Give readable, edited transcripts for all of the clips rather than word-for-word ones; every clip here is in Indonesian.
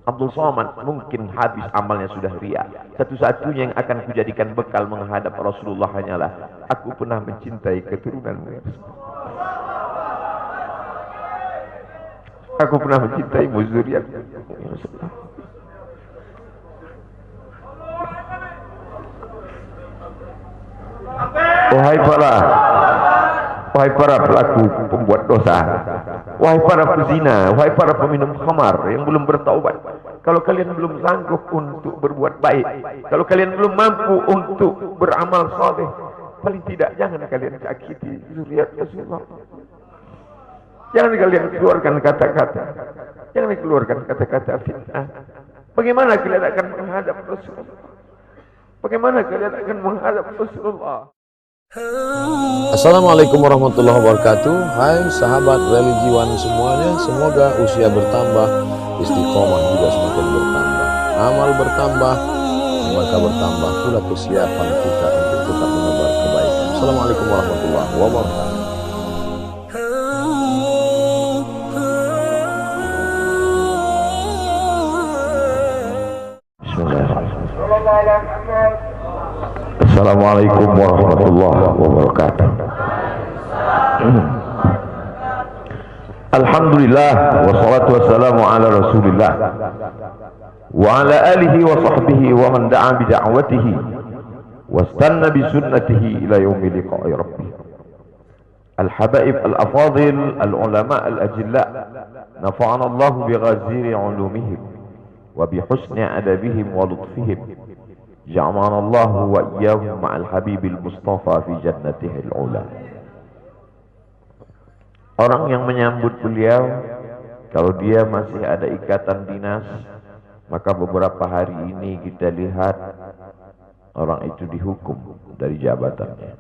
Abdul Somad mungkin habis amalnya sudah ria. Satu-satunya yang akan kujadikan bekal menghadap Rasulullah hanyalah aku pernah mencintai keturunanmu. Aku pernah mencintaimu zuriatmu. Wahai para pelaku pembuat dosa, wahai para pezina, wahai para peminum khamar yang belum bertaubat, kalau kalian belum sanggup untuk berbuat baik, kalau kalian belum mampu untuk beramal saleh, paling tidak jangan kalian sakiti zuriat Rasulullah. Jangan kalian keluarkan kata-kata, jangan keluarkan kata-kata fitnah. Bagaimana kalian akan menghadap Rasulullah? Bagaimana kalian akan menghadap Rasulullah? Assalamualaikum warahmatullahi wabarakatuh. Hai sahabat religiwan semuanya, semoga usia bertambah, istiqomah juga semakin bertambah, amal bertambah, maka bertambah pula kesiapan kita untuk tetap menebar kebaikan. Assalamualaikum warahmatullahi wabarakatuh. Assalamualaikum warahmatullahi wabarakatuh. Alhamdulillah wassalatu wassalamu ala Rasulillah wa ala alihi wa sahbihi wa man da'a bi da'watihi wastanna bi sunnatihi ila yaumil liqa'i rabbih. Al-habaib al-afadil al-ulama al-ajilla nafa'ana Allah bi ghaziri ulumihim wa bi husni adabihim wa lutfihim. Ja'alana Allah wa iyyahum ma'al habibil mustafa fi jannatihil ula. Orang yang menyambut beliau, kalau dia masih ada ikatan dinas, maka beberapa hari ini kita lihat orang itu dihukum dari jabatannya.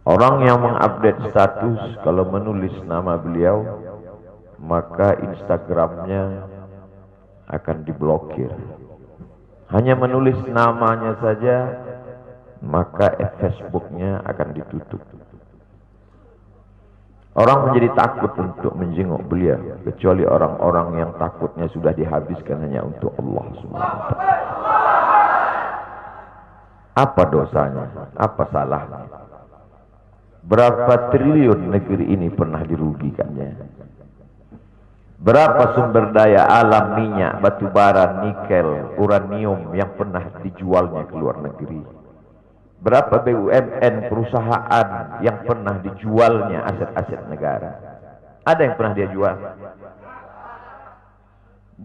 Orang yang mengupdate status kalau menulis nama beliau, maka Instagramnya akan diblokir. Hanya menulis namanya saja, maka Facebooknya akan ditutup. Orang menjadi takut untuk menjenguk beliau, kecuali orang-orang yang takutnya sudah dihabiskan hanya untuk Allah Subhanahu wa ta'ala. Apa dosanya? Apa salahnya? Berapa triliun negeri ini pernah dirugikannya? Berapa sumber daya alam, minyak, batu bara, nikel, uranium yang pernah dijualnya ke luar negeri? Berapa BUMN perusahaan yang pernah dijualnya aset-aset negara? Ada yang pernah dia jual?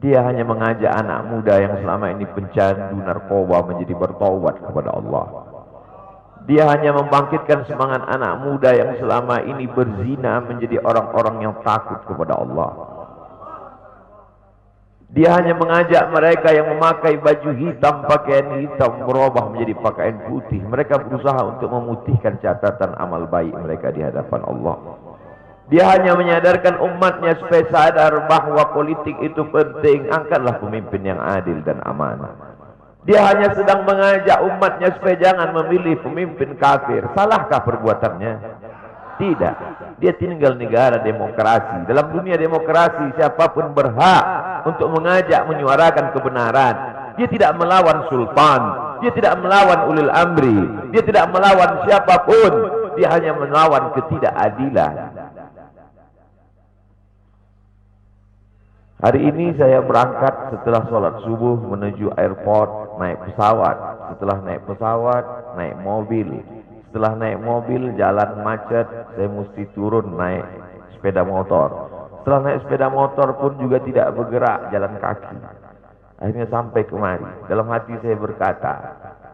Dia hanya mengajak anak muda yang selama ini pencandu narkoba menjadi bertaubat kepada Allah. Dia hanya membangkitkan semangat anak muda yang selama ini berzina menjadi orang-orang yang takut kepada Allah. Dia hanya mengajak mereka yang memakai baju hitam, pakaian hitam, berubah menjadi pakaian putih. Mereka berusaha untuk memutihkan catatan amal baik mereka di hadapan Allah. Dia hanya menyadarkan umatnya supaya sadar bahwa politik itu penting. Angkatlah pemimpin yang adil dan amanah. Dia hanya sedang mengajak umatnya supaya jangan memilih pemimpin kafir. Salahkah perbuatannya? Tidak. Dia tinggal negara demokrasi. Dalam dunia demokrasi, siapapun berhak untuk mengajak menyuarakan kebenaran. Dia tidak melawan sultan, dia tidak melawan ulil amri, dia tidak melawan siapapun. Dia hanya melawan ketidakadilan. Hari ini saya berangkat setelah sholat subuh menuju airport, naik pesawat. Setelah naik pesawat, naik mobil. Setelah naik mobil, jalan macet, saya mesti turun naik sepeda motor. Setelah naik sepeda motor pun juga tidak bergerak, jalan kaki. Akhirnya sampai kemari. Dalam hati saya berkata,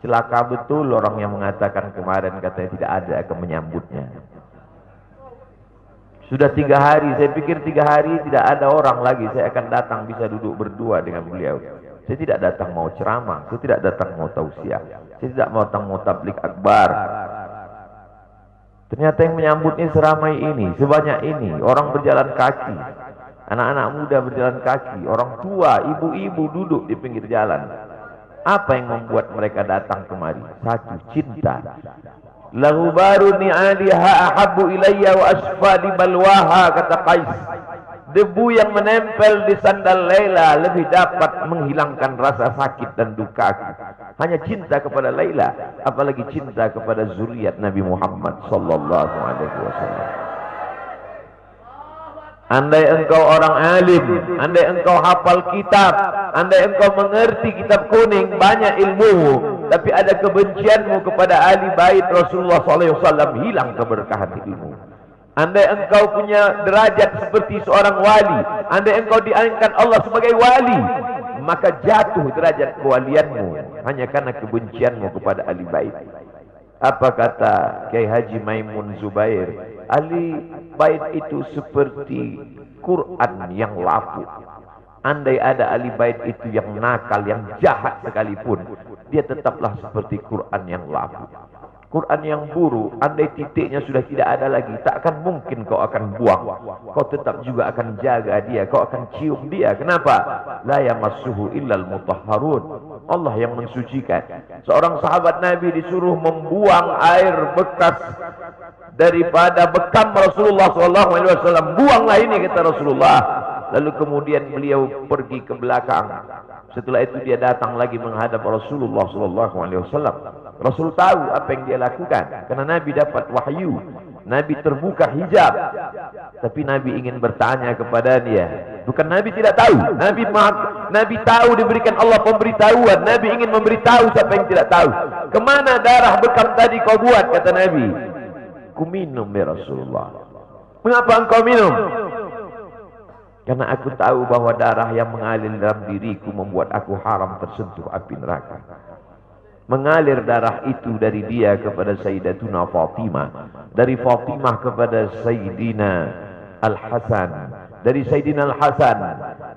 celaka betul orang yang mengatakan kemarin katanya tidak ada akan menyambutnya. Sudah 3 hari, saya pikir 3 hari tidak ada orang lagi. Saya akan datang bisa duduk berdua dengan beliau. Saya tidak datang mau ceramah, saya tidak datang mau tausiah, saya tidak mau datang mau tablik akbar. Ternyata yang menyambutnya seramai ini, sebanyak ini, orang berjalan kaki, anak-anak muda berjalan kaki, orang tua, ibu-ibu duduk di pinggir jalan. Apa yang membuat mereka datang kemari? Satu, cinta. Lahubaru ni'aliha ahabbu ilayya wa asfali balwaha, kata Qais. Debu yang menempel di sandal Laila lebih dapat menghilangkan rasa sakit dan duka aku. Hanya cinta kepada Laila, apalagi cinta kepada zuriat Nabi Muhammad sallallahu alaihi wasallam. Andai engkau orang alim, andai engkau hafal kitab, andai engkau mengerti kitab kuning, banyak ilmu, tapi ada kebencianmu kepada ahli bait Rasulullah sallallahu alaihi wasallam, hilang keberkahan ilmu. Andai engkau punya derajat seperti seorang wali, andai engkau diangkat Allah sebagai wali, maka jatuh derajat kewalianmu hanya karena kebencianmu kepada ahli bait. Apa kata Kiai Haji Maimun Zubair? Ahli bait itu seperti Quran yang lapuk. Andai ada ahli bait itu yang nakal, yang jahat sekalipun, dia tetaplah seperti Quran yang lapuk. Quran yang buruk, andai titiknya sudah tidak ada lagi, tak akan mungkin kau akan buang. Kau tetap juga akan jaga dia, kau akan cium dia. Kenapa? La yamassuhu illal mutahharun. Allah yang mensucikan. Seorang sahabat Nabi disuruh membuang air bekas daripada bekam Rasulullah SAW. Buanglah ini, kata Rasulullah. Lalu kemudian beliau pergi ke belakang. Setelah itu dia datang lagi menghadap Rasulullah SAW. Rasul tahu apa yang dia lakukan, karena Nabi dapat wahyu. Nabi terbuka hijab, tapi Nabi ingin bertanya kepada dia. Bukan Nabi tidak tahu, Nabi tahu, diberikan Allah pemberitahuan. Nabi ingin memberitahu siapa yang tidak tahu. Kemana darah bekam tadi kau buat? Kata Nabi, ku minum ya Rasulullah. Mengapa engkau minum? Karena aku tahu bahwa darah yang mengalir dalam diriku membuat aku haram tersentuh api neraka. Mengalir darah itu dari dia kepada Sayyidatuna Fatimah, dari Fatimah kepada Sayyidina Al-Hasan, dari Sayyidina Al-Hasan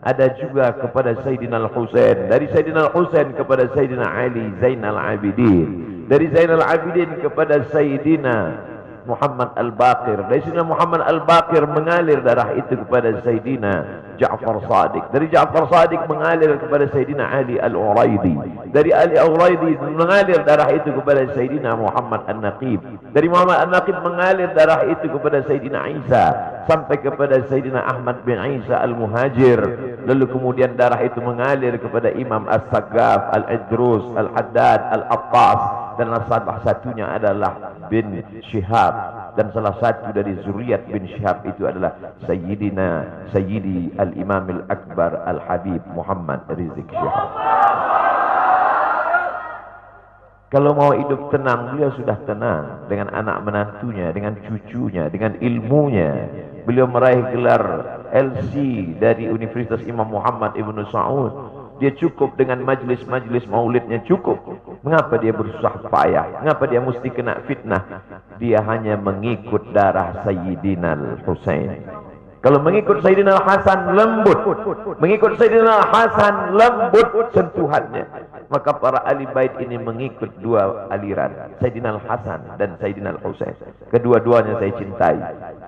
ada juga kepada Sayyidina Al-Husain, dari Sayyidina Al-Husain kepada Sayyidina Ali Zainal Abidin, dari Zainal Abidin kepada Sayyidina Muhammad Al-Baqir, dari Sayyidina Muhammad Al-Baqir mengalir darah itu kepada Sayyidina Ja'far Sadiq, dari Ja'far Sadiq mengalir kepada Sayyidina Ali Al-Uraidi, dari Ali Al-Uraidi mengalir darah itu kepada Sayyidina Muhammad An-Naqib, dari Muhammad An-Naqib mengalir darah itu kepada Sayyidina Isa sampai kepada Sayyidina Ahmad bin Isa Al-Muhajir. Lalu kemudian darah itu mengalir kepada Imam As-Saggaf, Al-Idrus, Al-Haddad, Al-Attas, dan salah satunya adalah bin Syihab, dan salah satu dari zuriat bin Syihab itu adalah Sayyidi Al-Imam Al-Akbar Al-Habib Muhammad Rizik Syihab. Kalau mau hidup tenang, beliau sudah tenang dengan anak menantunya, dengan cucunya, dengan ilmunya. Beliau meraih gelar LC dari Universitas Imam Muhammad Ibn Saud. Dia cukup dengan majlis-majlis maulidnya, cukup. Mengapa dia bersusah payah? Mengapa dia mesti kena fitnah? Dia hanya mengikut darah Sayyidina Al-Husain. Kalau mengikut Sayyidina Al-Hasan lembut, mengikut Sayyidina Al-Hasan lembut sentuhannya. Maka para ahli bait ini mengikut dua aliran, Sayyidina Al-Hasan dan Sayyidina Al-Husain. Kedua-duanya saya cintai.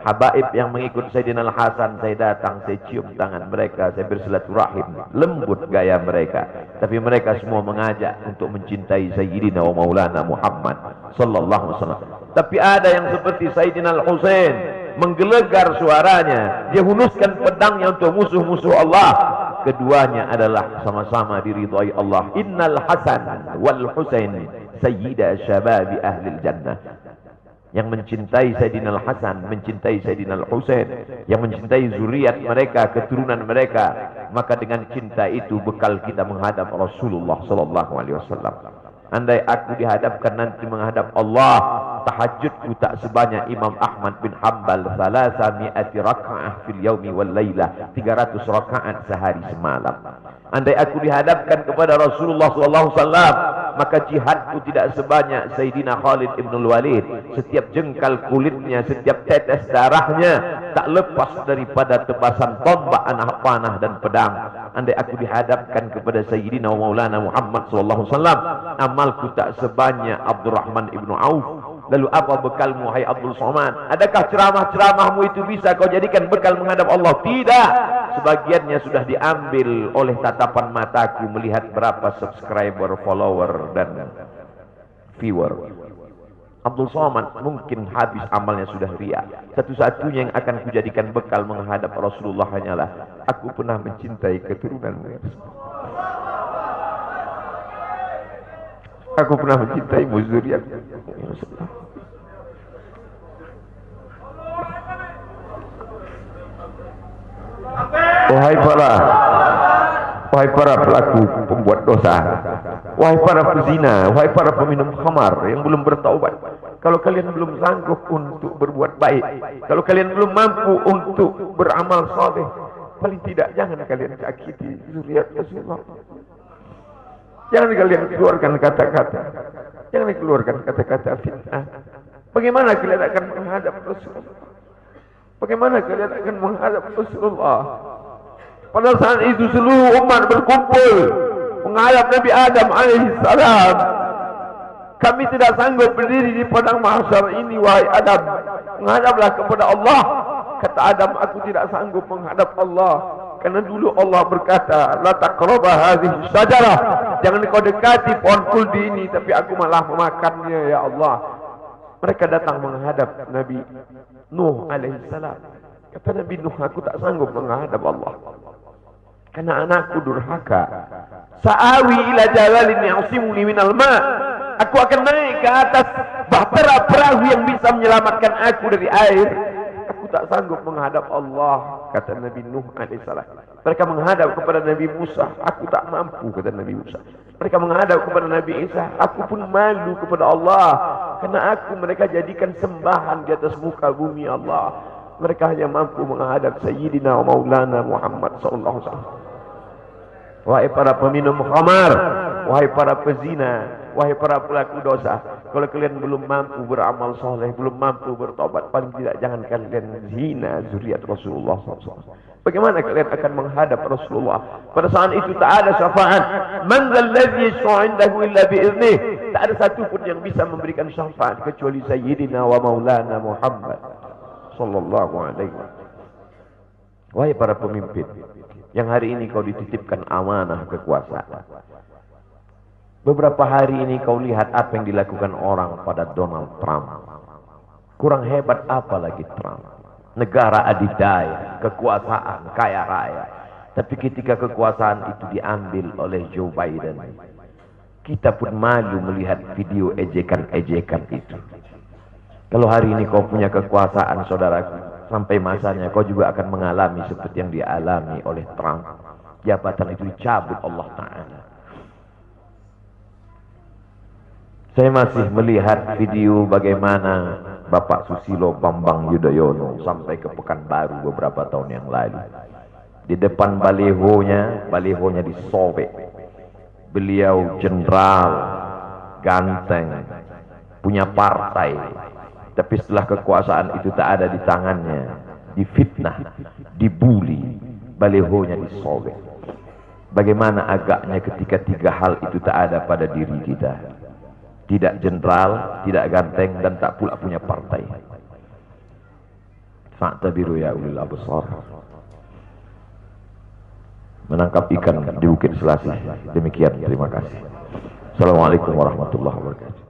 Habaib yang mengikut Sayyidina Al-Hasan, saya datang, saya cium tangan mereka, saya bersilaturahim, lembut gaya mereka. Tapi mereka semua mengajak untuk mencintai Sayyidina wa Maulana Muhammad sallallahu alaihi wasallam. Tapi ada yang seperti Sayyidina Al-Husain, menggelegar suaranya, dia hunuskan pedangnya untuk musuh-musuh Allah. Keduanya adalah sama-sama diridhai Allah. Innal Hasan wal Husain sayyida syababi ahli jannah. Yang mencintai Sayyidina Al-Hasan, mencintai Sayyidina Al-Husain, yang mencintai zuriat mereka, keturunan mereka, maka dengan cinta itu bekal kita menghadap Rasulullah sallallahu alaihi wasallam. Andai aku dihadapkan nanti menghadap Allah, tahajudku tak sebanyak Imam Ahmad bin Hanbal, 300 raka'ah fil yaumi wal lailah, 300 rakaat sehari semalam. Andai aku dihadapkan kepada Rasulullah SAW, maka jihadku tidak sebanyak Sayyidina Khalid ibn Walid. Setiap jengkal kulitnya, setiap tetes darahnya tak lepas daripada tebasan tombak, anak panah dan pedang. Andai aku dihadapkan kepada Sayyidina Maulana Muhammad SAW, amalku tak sebanyak Abdurrahman ibn Auf. Lalu apa bekalmu hai Abdul Somad? Adakah ceramah-ceramahmu itu bisa kau jadikan bekal menghadap Allah? Tidak. Sebagiannya sudah diambil oleh tatapan mataku melihat berapa subscriber, follower dan viewer. Abdul Somad mungkin habis amalnya sudah riya. Satu-satunya yang akan kujadikan bekal menghadap Rasulullah hanyalah aku pernah mencintai keturunanmu ya Rasulullah. Aku pernah mencintaimu zuriatmu ya Rasulullah. Wahai para pelaku pembuat dosa, wahai para pezina, wahai para peminum khamar yang belum bertaubat, kalau kalian belum sanggup untuk berbuat baik, kalau kalian belum mampu untuk beramal saleh, paling tidak jangan kalian sakiti zuriat Rasulullah. Jangan kalian keluarkan kata-kata, jangan keluarkan kata-kata fitnah. Bagaimana kalian akan menghadap Rasulullah? Bagaimana kalian akan menghadap Rasulullah? Pada saat itu seluruh umat berkumpul menghadap Nabi Adam alaihissalam. Kami tidak sanggup berdiri di padang mahsyar ini, wahai Adam. Menghadaplah kepada Allah. Kata Adam, aku tidak sanggup menghadap Allah. Karena dulu Allah berkata, la taqraba hadhihi syajarah. Jangan kau dekati pohon kuldi ini, tapi aku malah memakannya ya Allah. Mereka datang menghadap Nabi Nuh alaihissalam. Kata Nabi Nuh, aku tak sanggup menghadap Allah. Karena anakku durhaka. Sa'awi ila jalalin ya'simuni minal ma'. Aku akan naik ke atas bahtera perahu yang bisa menyelamatkan aku dari air. Aku tak sanggup menghadap Allah, kata Nabi Nuh alaihissalam. Mereka menghadap kepada Nabi Musa, aku tak mampu, kata Nabi Musa. Mereka menghadap kepada Nabi Isa, aku pun malu kepada Allah. Karena mereka jadikan sembahan di atas muka bumi Allah. Mereka hanya mampu menghadap Sayyidina wa Maulana Muhammad sallallahu alaihi wasallam. Wahai para peminum khamar, wahai para pezina, wahai para pelaku dosa, kalau kalian belum mampu beramal soleh, belum mampu bertobat, paling tidak jangan kalian zina zuriat Rasulullah SAW. Bagaimana kalian akan menghadap Rasulullah? Pada saat itu tak ada syafaat. Man dzalladzi yashfa'u 'indahu illa bi'iznih. Tak ada satu pun yang bisa memberikan syafaat kecuali Sayyidina wa Maulana Muhammad sallallahu alaihi wasallam. Wahai para pemimpin, yang hari ini kau dititipkan amanah kekuasaan. Beberapa hari ini kau lihat apa yang dilakukan orang pada Donald Trump. Kurang hebat apa lagi Trump? Negara adidaya, kekuasaan, kaya raya. Tapi ketika kekuasaan itu diambil oleh Joe Biden, kita pun malu melihat video ejekan-ejekan itu. Kalau hari ini kau punya kekuasaan, saudaraku, sampai masanya kau juga akan mengalami seperti yang dialami oleh Trump. Jabatan itu dicabut Allah Ta'ala. Saya masih melihat video bagaimana Bapak Susilo Bambang Yudhoyono sampai ke Pekanbaru beberapa tahun yang lalu. Di depan balihonya disobek. Beliau jenderal, ganteng, punya partai. Tapi setelah kekuasaan itu tak ada di tangannya, difitnah, dibuli, balihonya disobek. Bagaimana agaknya ketika tiga hal itu tak ada pada diri kita? Tidak jenderal, tidak ganteng, dan tak pula punya partai. Fa'tabiru ya ulil absar. Menangkap ikan di Bukit Selasih. Demikian, terima kasih. Assalamualaikum warahmatullahi wabarakatuh.